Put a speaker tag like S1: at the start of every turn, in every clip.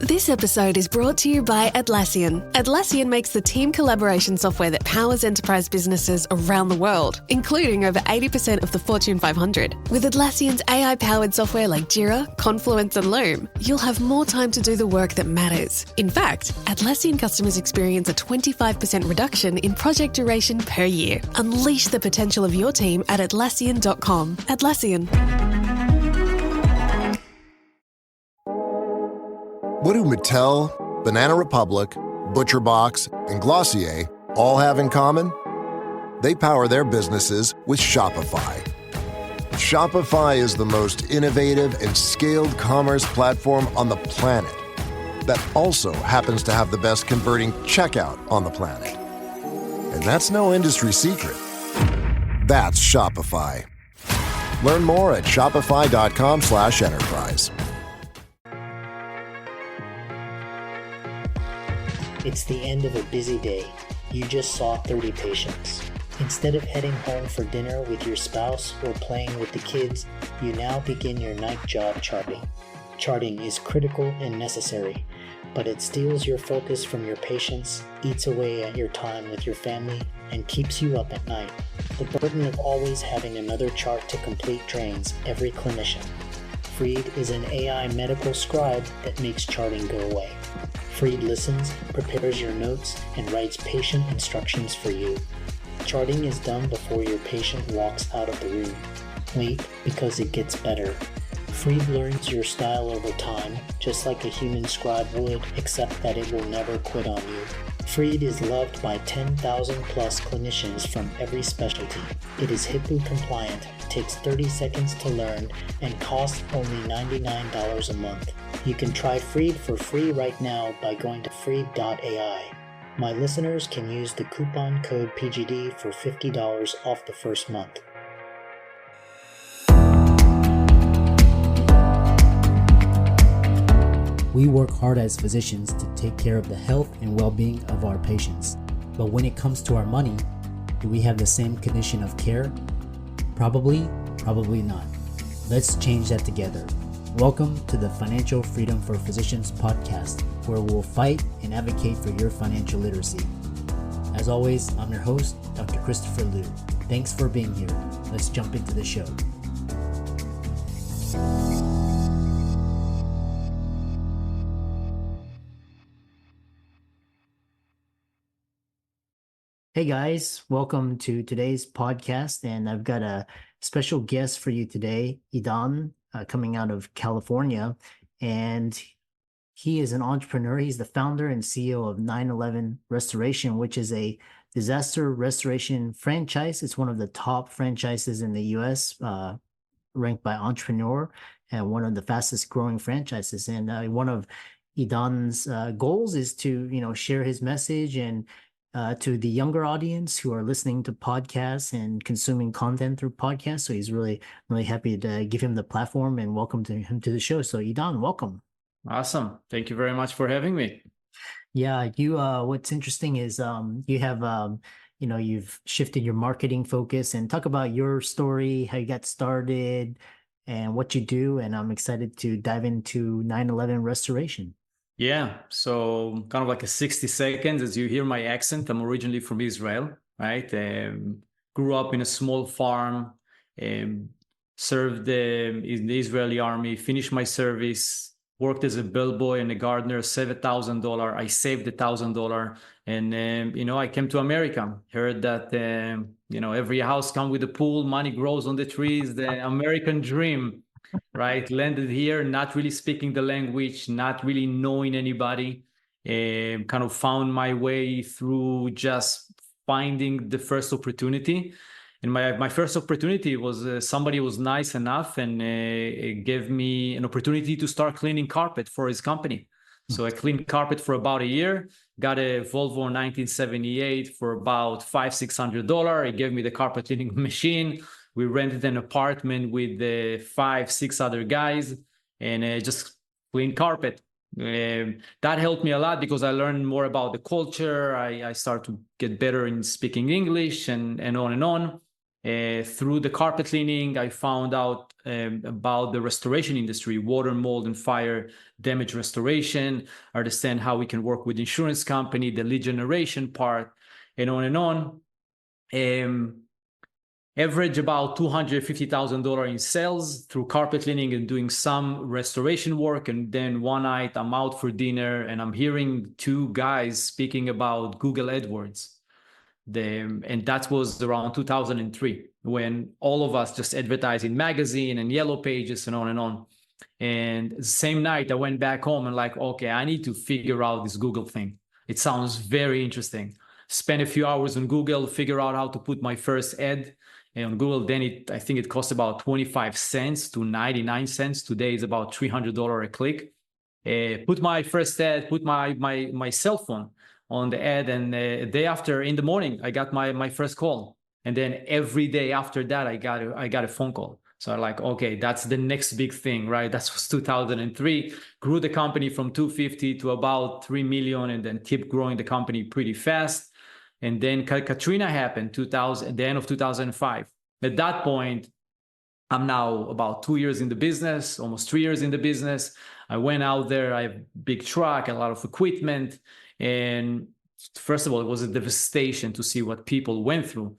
S1: This episode is brought to you by Atlassian. Atlassian makes the team collaboration software that powers enterprise businesses around the world, including over 80% of the Fortune 500. With Atlassian's AI-powered software like Jira, Confluence, and Loom, you'll have more time to do the work that matters. In fact, Atlassian customers experience a 25% reduction in project duration per year. Unleash the potential of your team at Atlassian.com. Atlassian.
S2: What do Mattel, Banana Republic, ButcherBox, and Glossier all have in common? They power their businesses with Shopify. Shopify is the most innovative and scaled commerce platform on the planet that also happens to have the best converting checkout on the planet. And that's no industry secret. That's Shopify. Learn more at shopify.com/enterprise.
S3: It's the end of a busy day. You just saw 30 patients. Instead of heading home for dinner with your spouse or playing with the kids, you now begin your night job charting. Charting is critical and necessary, but it steals your focus from your patients, eats away at your time with your family, and keeps you up at night. The burden of always having another chart to complete drains every clinician. Freed is an AI medical scribe that makes charting go away. Freed listens, prepares your notes, and writes patient instructions for you. Charting is done before your patient walks out of the room. Wait, because it gets better. Freed learns your style over time, just like a human scribe would, except that it will never quit on you. Freed is loved by 10,000 plus clinicians from every specialty. It is HIPAA compliant, takes 30 seconds to learn, and costs only $99 a month. You can try Freed for free right now by going to freed.ai. My listeners can use the coupon code PGD for $50 off the first month.
S4: We work hard as physicians to take care of the health and well-being of our patients. But when it comes to our money, do we have the same condition of care? Probably not. Let's change that together. Welcome to the Financial Freedom for Physicians podcast, where we'll fight and advocate for your financial literacy. As always, I'm your host, Dr. Christopher Liu. Thanks for being here. Let's jump into the show. Hey guys, welcome to today's podcast, and I've got a special guest for you today, Idan, coming out of California, and he is an entrepreneur. He's the founder and CEO of 911 Restoration, which is a disaster restoration franchise. It's one of the top franchises in the US, ranked by Entrepreneur, and one of the fastest growing franchises. And one of Idan's goals is to, share his message and to the younger audience who are listening to podcasts and consuming content through podcasts. So he's really, really happy to give him the platform and welcome him to the show. So Idan, welcome.
S5: Awesome. Thank you very much for having me.
S4: Yeah, what's interesting is you have, you've shifted your marketing focus, and talk about your story, how you got started and what you do. And I'm excited to dive into 911 Restoration.
S5: Yeah, so kind of like a 60 seconds. As you hear my accent, I'm originally from Israel, right? Grew up in a small farm, served in the Israeli army, finished my service, worked as a bellboy and a gardener, saved $1,000. I saved $1,000. And, I came to America, heard that, every house comes with a pool, money grows on the trees, the American dream. Right, landed here, not really speaking the language, not really knowing anybody, kind of found my way through just finding the first opportunity. And my first opportunity was somebody was nice enough and gave me an opportunity to start cleaning carpet for his company. So I cleaned carpet for about a year, got a Volvo 1978 for about $500-$600. He gave me the carpet cleaning machine. We rented an apartment with 5-6 other guys and just cleaned carpet. That helped me a lot because I learned more about the culture. I started to get better in speaking English and on and on. Through the carpet cleaning, I found out about the restoration industry, water, mold, and fire damage restoration, understand how we can work with insurance company, the lead generation part, and on and on. Average about $250,000 in sales through carpet cleaning and doing some restoration work. And then one night I'm out for dinner and I'm hearing two guys speaking about Google AdWords. And that was around 2003, when all of us just advertised in magazine and yellow pages and on and on. And the same night I went back home and like, okay, I need to figure out this Google thing. It sounds very interesting. Spend a few hours on Google, figure out how to put my first ad on Google. Then I think it cost about 25 cents to 99 cents. Today is about $300 a click. Put my first ad, put my cell phone on the ad, and a day after, in the morning, I got my first call. And then every day after that, I got a phone call. So I'm like, okay, that's the next big thing, right? That was 2003. Grew the company from 250 to about 3 million, and then kept growing the company pretty fast. And then Katrina happened, the end of 2005. At that point, I'm now about 2 years in the business, almost 3 years in the business. I went out there, I have a big truck, a lot of equipment. And first of all, it was a devastation to see what people went through.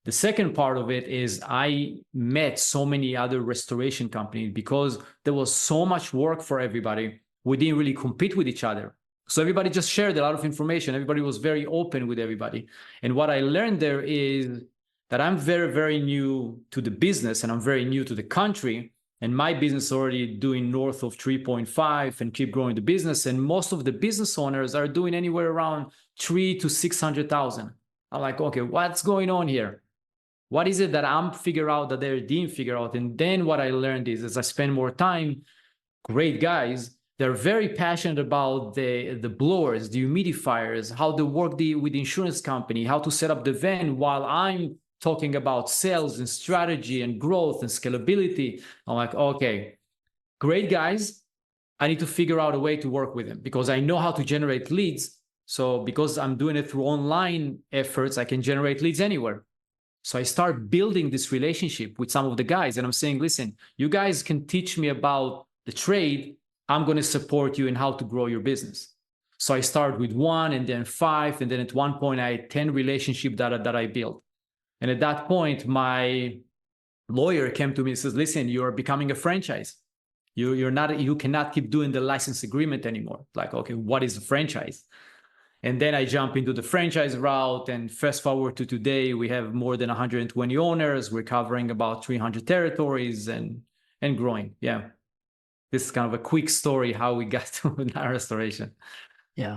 S5: The second part of it is I met so many other restoration companies because there was so much work for everybody. We didn't really compete with each other. So everybody just shared a lot of information. Everybody was very open with everybody. And what I learned there is that I'm very, very new to the business and I'm very new to the country. And my business already doing north of 3.5 and keep growing the business. And most of the business owners are doing anywhere around 3 to 600,000. I'm like, okay, what's going on here? What is it that I'm figure out that they didn't figure out? And then what I learned is, as I spend more time, great guys, they're very passionate about the blowers, the humidifiers, how they work with the insurance company, how to set up the van, while I'm talking about sales and strategy and growth and scalability. I'm like, okay, great guys. I need to figure out a way to work with them because I know how to generate leads. So because I'm doing it through online efforts, I can generate leads anywhere. So I start building this relationship with some of the guys and I'm saying, listen, you guys can teach me about the trade. I'm going to support you in how to grow your business. So I start with 1 and then 5. And then at one point I had 10 relationships that I built. And at that point, my lawyer came to me and says, listen, you're becoming a franchise. You cannot keep doing the license agreement anymore. Like, okay, what is a franchise? And then I jump into the franchise route, and fast forward to today, we have more than 120 owners. We're covering about 300 territories and growing. Yeah. This is kind of a quick story how we got to our restoration.
S4: Yeah.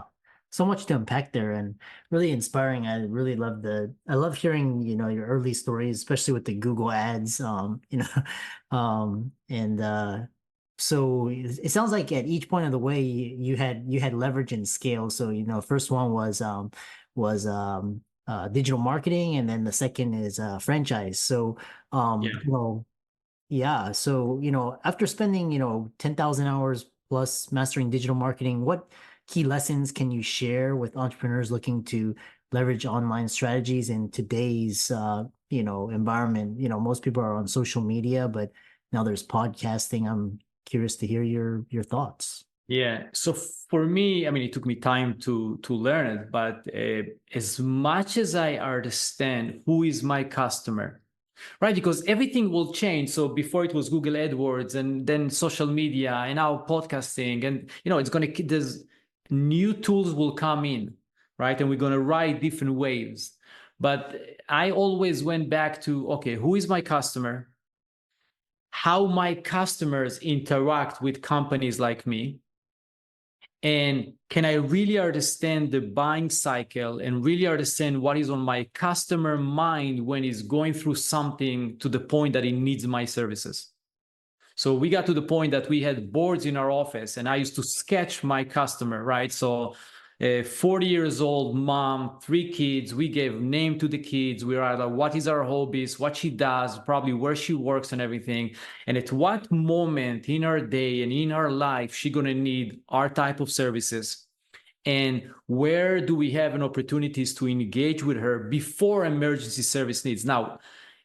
S4: So much to unpack there and really inspiring. I really love hearing, your early stories, especially with the Google ads, so it sounds like at each point of the way you had leverage and scale. So, first one was digital marketing, and then the second is franchise. So, So, after spending, 10,000 hours plus mastering digital marketing, what key lessons can you share with entrepreneurs looking to leverage online strategies in today's, environment? Most people are on social media, but now there's podcasting. I'm curious to hear your thoughts.
S5: Yeah. So for me, it took me time to learn it, but as much as I understand who is my customer, right? Because everything will change. So before it was Google AdWords and then social media and now podcasting, and there's new tools will come in, right? And we're going to ride different waves. But I always went back to, okay, who is my customer? How my customers interact with companies like me? And can I really understand the buying cycle and really understand what is on my customer mind when he's going through something to the point that he needs my services? So we got to the point that we had boards in our office and I used to sketch my customer, right? So 40 years old mom, 3 kids, we gave name to the kids. We were like, what is our hobbies, what she does, probably where she works and everything. And at what moment in her day and in her life, she gonna need our type of services. And where do we have an opportunities to engage with her before emergency service needs? Now,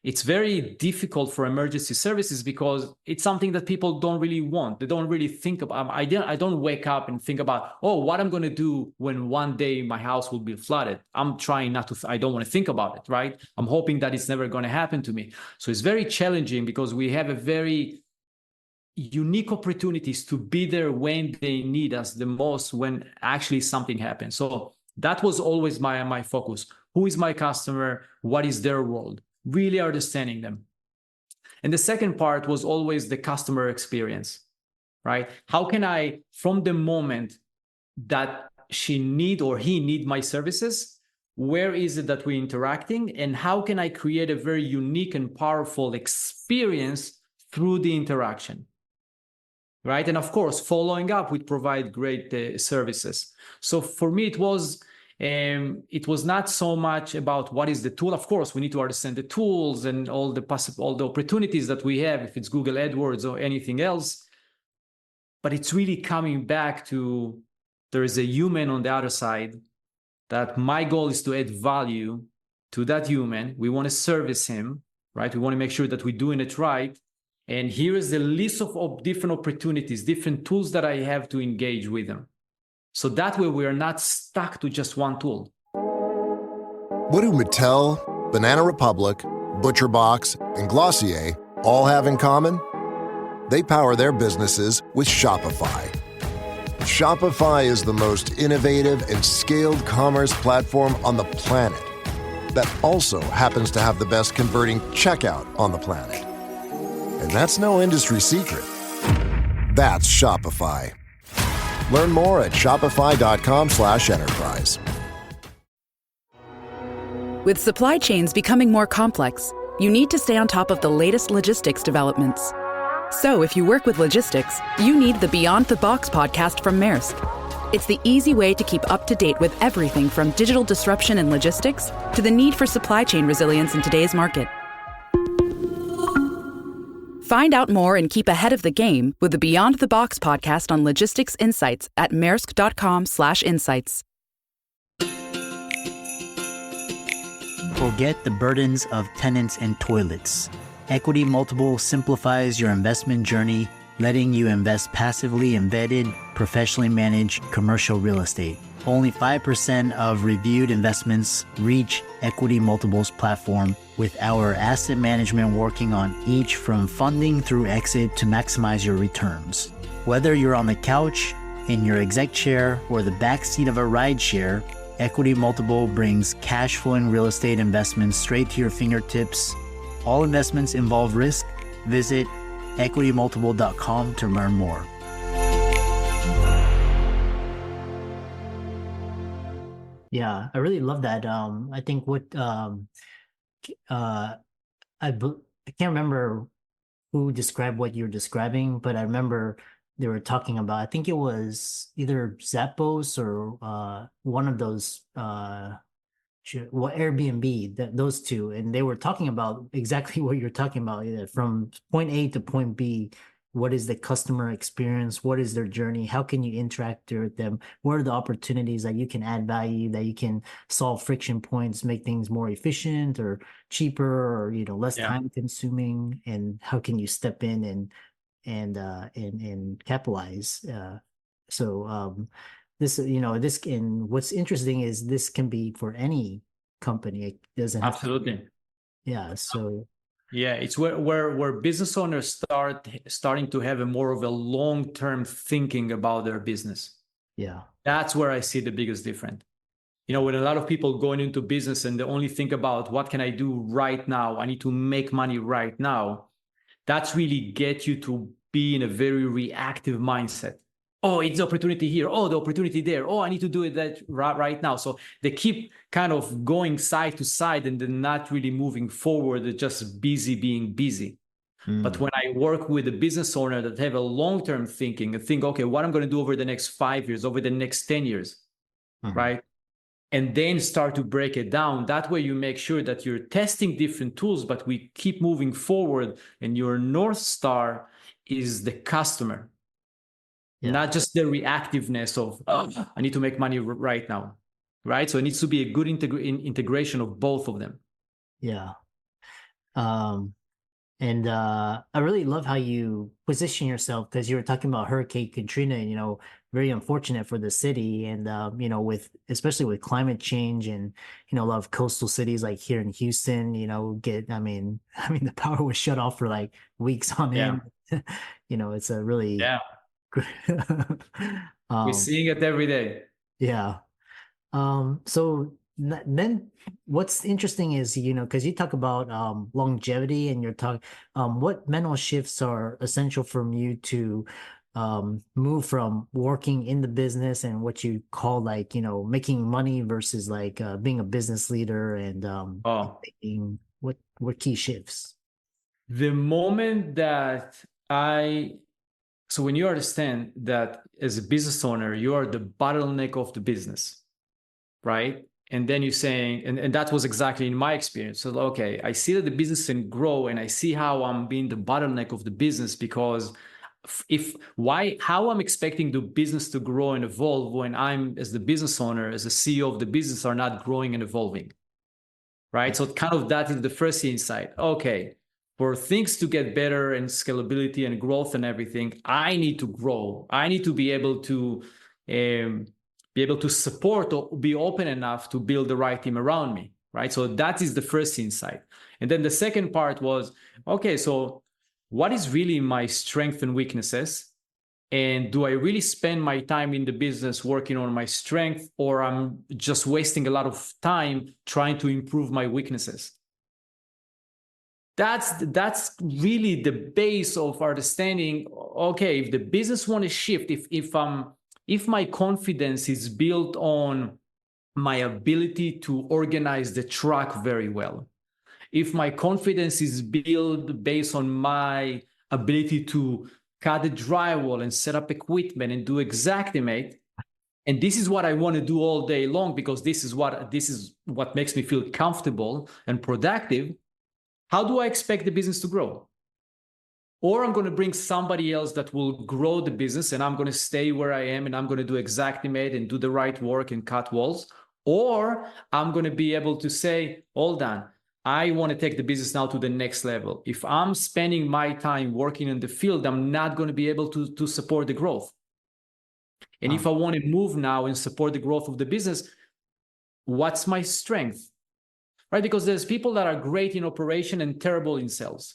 S5: it's very difficult for emergency services because it's something that people don't really want. They don't really think about. I don't wake up and think about, oh, what I'm going to do when one day my house will be flooded. I'm trying not to, I don't want to think about it, right? I'm hoping that it's never going to happen to me. So it's very challenging because we have a very unique opportunities to be there when they need us the most, when actually something happens. So that was always my focus. Who is my customer? What is their world? Really understanding them. And the second part was always the customer experience, right? How can I, from the moment that she need or he need my services, where is it that we're interacting? And how can I create a very unique and powerful experience through the interaction, right? And of course, following up, we provide great services. So for me, it was not so much about what is the tool. Of course, we need to understand the tools and all the opportunities that we have, if it's Google AdWords or anything else. But it's really coming back to there is a human on the other side, that my goal is to add value to that human. We want to service him, right? We want to make sure that we're doing it right. And here is the list of different opportunities, different tools that I have to engage with them. So that way we are not stuck to just one tool.
S2: What do Mattel, Banana Republic, ButcherBox, and Glossier all have in common? They power their businesses with Shopify. Shopify is the most innovative and scaled commerce platform on the planet that also happens to have the best converting checkout on the planet. And that's no industry secret. That's Shopify. Learn more at shopify.com/enterprise.
S6: With supply chains becoming more complex, you need to stay on top of the latest logistics developments. So if you work with logistics, you need the Beyond the Box podcast from Maersk. It's the easy way to keep up to date with everything from digital disruption in logistics to the need for supply chain resilience in today's market. Find out more and keep ahead of the game with the Beyond the Box podcast on logistics insights at maersk.com/insights.
S7: Forget the burdens of tenants and toilets. Equity Multiple simplifies your investment journey, letting you invest passively in vetted, professionally managed commercial real estate. Only 5% of reviewed investments reach Equity Multiple's platform, with our asset management working on each from funding through exit to maximize your returns. Whether you're on the couch, in your exec chair, or the backseat of a rideshare, Equity Multiple brings cash flowing real estate investments straight to your fingertips. All investments involve risk. Visit equitymultiple.com to learn more.
S4: Yeah, I really love that. I think I can't remember who described what you're describing, but I remember they were talking about, I think it was either Zappos or one of those Airbnb, those two, and they were talking about exactly what you're talking about, from point A to point B. What is the customer experience? What is their journey? How can you interact with them? What are the opportunities that you can add value, that you can solve friction points, make things more efficient or cheaper, or less time consuming? And how can you step in and capitalize? This, and what's interesting is this can be for any company. It doesn't have
S5: Absolutely.
S4: Yeah. So.
S5: Yeah, it's where business owners starting to have a more of a long-term thinking about their business.
S4: Yeah.
S5: That's where I see the biggest difference. When a lot of people going into business and they only think about what can I do right now? I need to make money right now. That's really get you to be in a very reactive mindset. Oh, it's the opportunity here. Oh, the opportunity there. Oh, I need to do that right now. So they keep kind of going side to side and they're not really moving forward. They're just being busy. But when I work with a business owner that have a long-term thinking and think, okay, what I'm going to do over the next 5 years, over the next 10 years, right? And then start to break it down. That way you make sure that you're testing different tools, but we keep moving forward and your North Star is the customer. Yeah. Not just the reactiveness of, I need to make money right now, right? So it needs to be a good integration of both of them.
S4: Yeah. And I really love how you position yourself, because you were talking about Hurricane Katrina, and, very unfortunate for the city. And, especially with climate change, and, a lot of coastal cities like here in Houston, I mean, the power was shut off for like weeks on
S5: Yeah.
S4: end. It's a really
S5: Yeah.
S4: good.
S5: We're seeing it every day.
S4: Yeah. So then what's interesting is, because you talk about longevity, and you're talking, what mental shifts are essential from you to move from working in the business and what you call, like, making money versus like being a business leader, and
S5: Oh,
S4: thinking, what key shifts?
S5: the moment that so when you understand that as a business owner, you are the bottleneck of the business, right? And then you're saying, and that was exactly in my experience. So, okay, I see that the business can grow, and I see how I'm being the bottleneck of the business, because how I'm expecting the business to grow and evolve when I'm, as the business owner, as the CEO of the business, are not growing and evolving, right? So kind of that is the first insight. Okay, for things to get better and scalability and growth and everything, I need to grow. I need to be able to support, or be open enough to build the right team around me, right? So that is the first insight. And then the second part was, okay, so what is really my strength and weaknesses? And do I really spend my time in the business working on my strength, or I'm just wasting a lot of time trying to improve my weaknesses? That's really the base of understanding, okay, if the business want to shift, if my confidence is built on my ability to organize the truck very well, if my confidence is built based on my ability to cut the drywall and set up equipment and do Xactimate, and this is what I want to do all day long, because this is what makes me feel comfortable and productive, how do I expect the business to grow? Or I'm going to bring somebody else that will grow the business, and I'm going to stay where I am, and I'm going to do Xactimate and do the right work and cut walls. Or I'm going to be able to say, hold on, I want to take the business now to the next level. If I'm spending my time working in the field, I'm not going to be able to support the growth. And if I want to move now and support the growth of the business, what's my strength? Right? Because there's people that are great in operation and terrible in sales.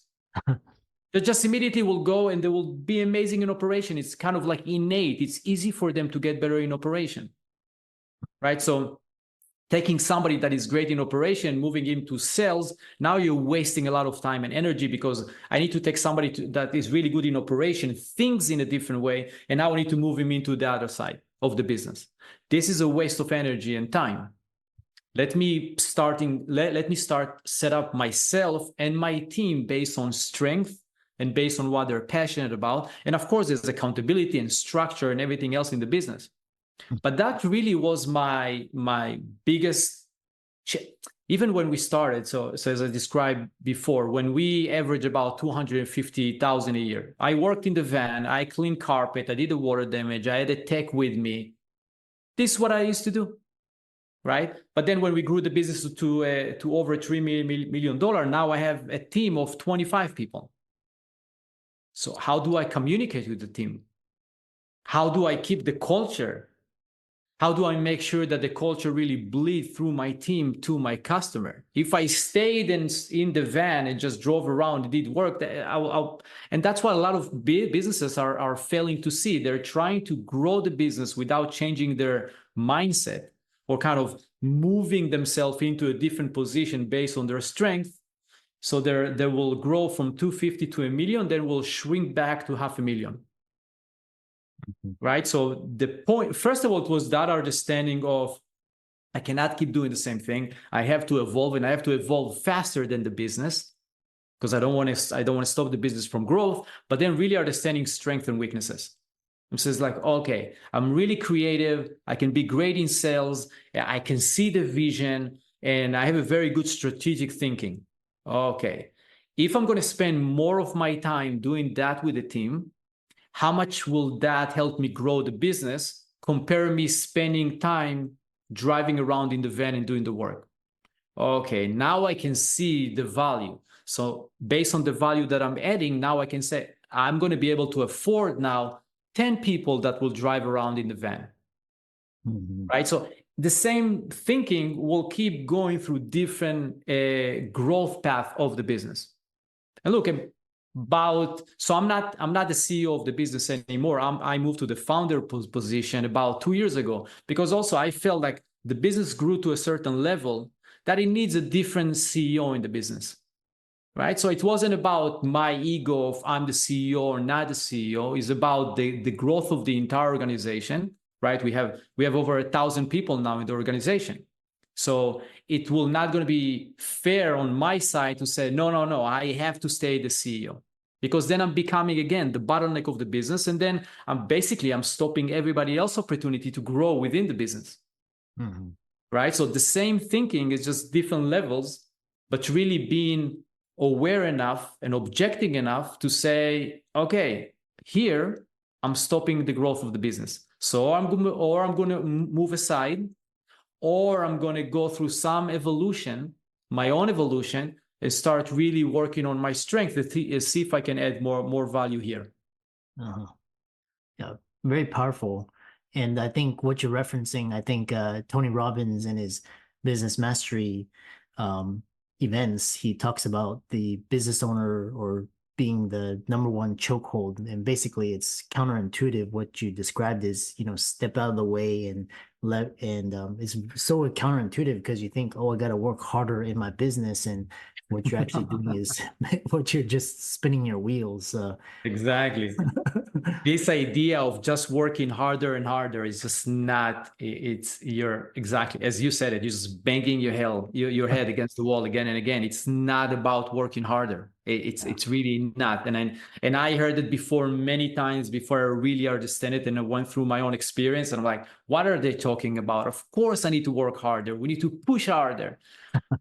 S5: They just immediately will go and they will be amazing in operation. It's kind of like innate. It's easy for them to get better in operation, right? So taking somebody that is great in operation, moving him to sales, now you're wasting a lot of time and energy, because I need to take somebody that is really good in operation, thinks in a different way, and now I need to move him into the other side of the business. This is a waste of energy and time. Let me start set up myself and my team based on strength and based on what they're passionate about. And of course, there's accountability and structure and everything else in the business. But that really was my biggest, even when we started. So as I described before, when we average about 250,000 a year, I worked in the van, I cleaned carpet, I did the water damage, I had a tech with me. This is what I used to do. Right? But then when we grew the business to over $3 million, now I have a team of 25 people. So how do I communicate with the team? How do I keep the culture? How do I make sure that the culture really bleeds through my team to my customer? If I stayed in the van and just drove around, it did work. And that's what a lot of businesses are failing to see. They're trying to grow the business without changing their mindset, or kind of moving themselves into a different position based on their strength. So they will grow from 250 to $1 million, then will shrink back to $500,000. Right? So the point, first of all, it was that understanding of, I cannot keep doing the same thing. I have to evolve, and I have to evolve faster than the business, because I don't want to stop the business from growth, but then really understanding strengths and weaknesses. So it's like, okay, I'm really creative. I can be great in sales. I can see the vision, and I have a very good strategic thinking. Okay, if I'm going to spend more of my time doing that with the team, how much will that help me grow the business? Compare me spending time driving around in the van and doing the work. Okay, now I can see the value. So based on the value that I'm adding, now I can say, I'm going to be able to afford now 10 people that will drive around in the van, right? So the same thinking will keep going through different growth path of the business. And look, so I'm not the CEO of the business anymore. I moved to the founder position about 2 years ago, because also I felt like the business grew to a certain level that it needs a different CEO in the business, right? So it wasn't about my ego of I'm the CEO or not the CEO. It's about the growth of the entire organization, right? We have over 1,000 people now in the organization. So it will not going to be fair on my side to say, no, I have to stay the CEO, because then I'm becoming, again, the bottleneck of the business. And then I'm stopping everybody else's opportunity to grow within the business, right? So the same thinking is just different levels, but really being aware enough and objecting enough to say, okay, here I'm stopping the growth of the business. So I'm going to move aside, or I'm going to go through some evolution, my own evolution, and start really working on my strength to see if I can add more value here.
S4: Yeah, very powerful. And I think what you're referencing, I think Tony Robbins in his business mastery events, he talks about the business owner or being the number one chokehold. And basically it's counterintuitive. What you described is, step out of the way and it's so counterintuitive, because you think, oh, I got to work harder in my business. And what you're actually doing is what you're just spinning your wheels.
S5: Exactly. This idea of just working harder and harder is just not, you're exactly, as you said it, you're just banging your head against the wall again and again. It's not about working harder. It's really not. And I heard it before many times before I really understand it. And I went through my own experience and I'm like, what are they talking about? Of course I need to work harder. We need to push harder.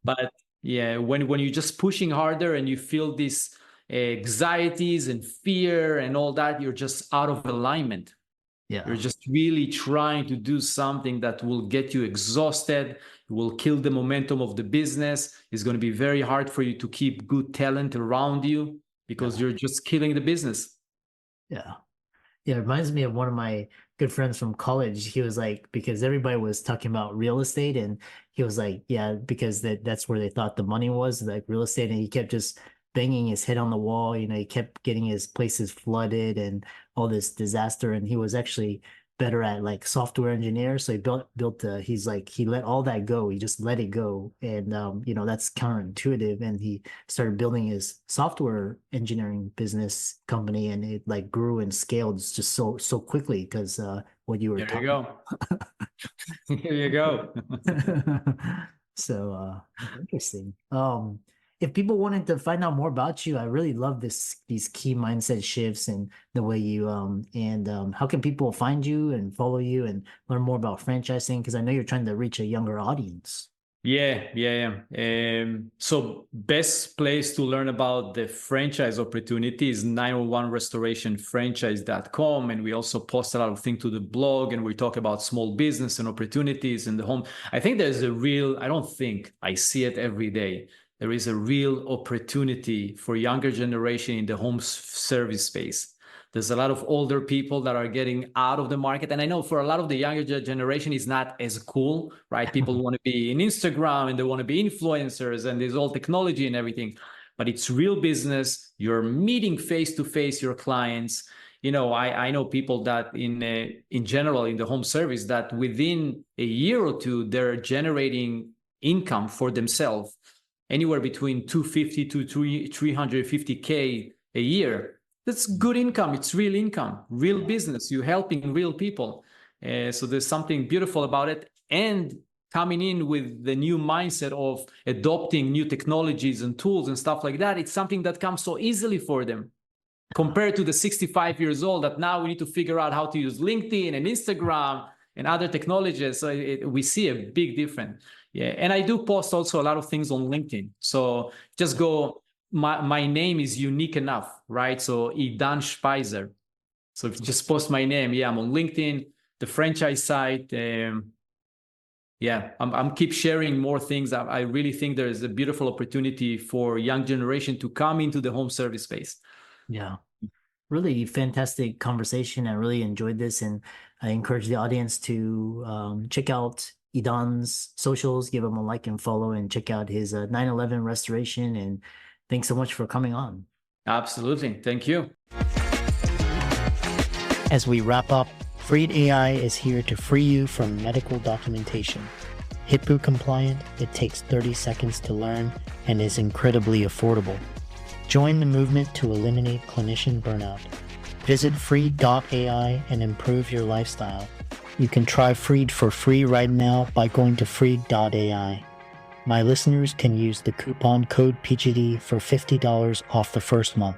S5: But yeah, when you're just pushing harder and you feel these anxieties and fear and all that, you're just out of alignment.
S4: Yeah.
S5: You're just really trying to do something that will get you exhausted, will kill the momentum of the business. It's going to be very hard for you to keep good talent around you, because you're just killing the business.
S4: Yeah. Yeah, it reminds me of one of my good friends from college. He was like, because everybody was talking about real estate, and he was like, yeah, because that's where they thought the money was, like real estate. And he kept just banging his head on the wall. He kept getting his places flooded and all this disaster. And he was actually better at like software engineer. So he he's like, he let all that go. He just let it go. And, that's counterintuitive. And he started building his software engineering business company, and it like grew and scaled just so quickly, because what you were
S5: talking about. Here you go.
S4: So interesting. If people wanted to find out more about you, I really love these key mindset shifts and the way you how can people find you and follow you and learn more about franchising? Because I know you're trying to reach a younger audience.
S5: Yeah. So best place to learn about the franchise opportunity is 901restorationfranchise.com. And we also post a lot of things to the blog, and we talk about small business and opportunities in the home. I think I see it every day. There is a real opportunity for younger generation in the home service space. There's a lot of older people that are getting out of the market. And I know for a lot of the younger generation, it's not as cool, right? People want to be in Instagram and they want to be influencers, and there's all technology and everything, but it's real business. You're meeting face-to-face your clients. I know people that in general, in the home service, that within a year or two, they're generating income for themselves, anywhere between $250 to $350K a year. That's good income. It's real income, real business. You're helping real people. So there's something beautiful about it. And coming in with the new mindset of adopting new technologies and tools and stuff like that, it's something that comes so easily for them, compared to the 65 years old that now we need to figure out how to use LinkedIn and Instagram and other technologies. So we see a big difference. Yeah, and I do post also a lot of things on LinkedIn. So just go, my name is unique enough, right? So Idan Shpizear. So if you just post my name, I'm on LinkedIn, the franchise site. yeah, I'm keep sharing more things. I really think there is a beautiful opportunity for young generation to come into the home service space.
S4: Yeah. Really fantastic conversation. I really enjoyed this, and I encourage the audience to check out Idan's socials, give him a like and follow, and check out his 9/11 restoration. And thanks so much for coming on.
S5: Absolutely. Thank you.
S3: As we wrap up, Freed AI is here to free you from medical documentation. HIPAA compliant, it takes 30 seconds to learn, and is incredibly affordable. Join the movement to eliminate clinician burnout. Visit Freed.ai and improve your lifestyle. You can try Freed for free right now by going to Freed.ai. My listeners can use the coupon code PGD for $50 off the first month.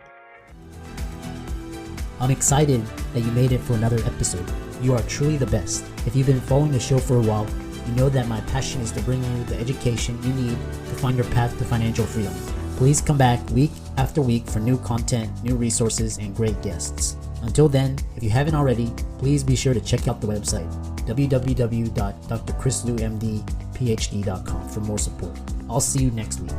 S8: I'm excited that you made it for another episode. You are truly the best. If you've been following the show for a while, you know that my passion is to bring you the education you need to find your path to financial freedom. Please come back week after week for new content, new resources, and great guests. Until then, if you haven't already, please be sure to check out the website, www.drchrislumdphd.com for more support. I'll see you next week.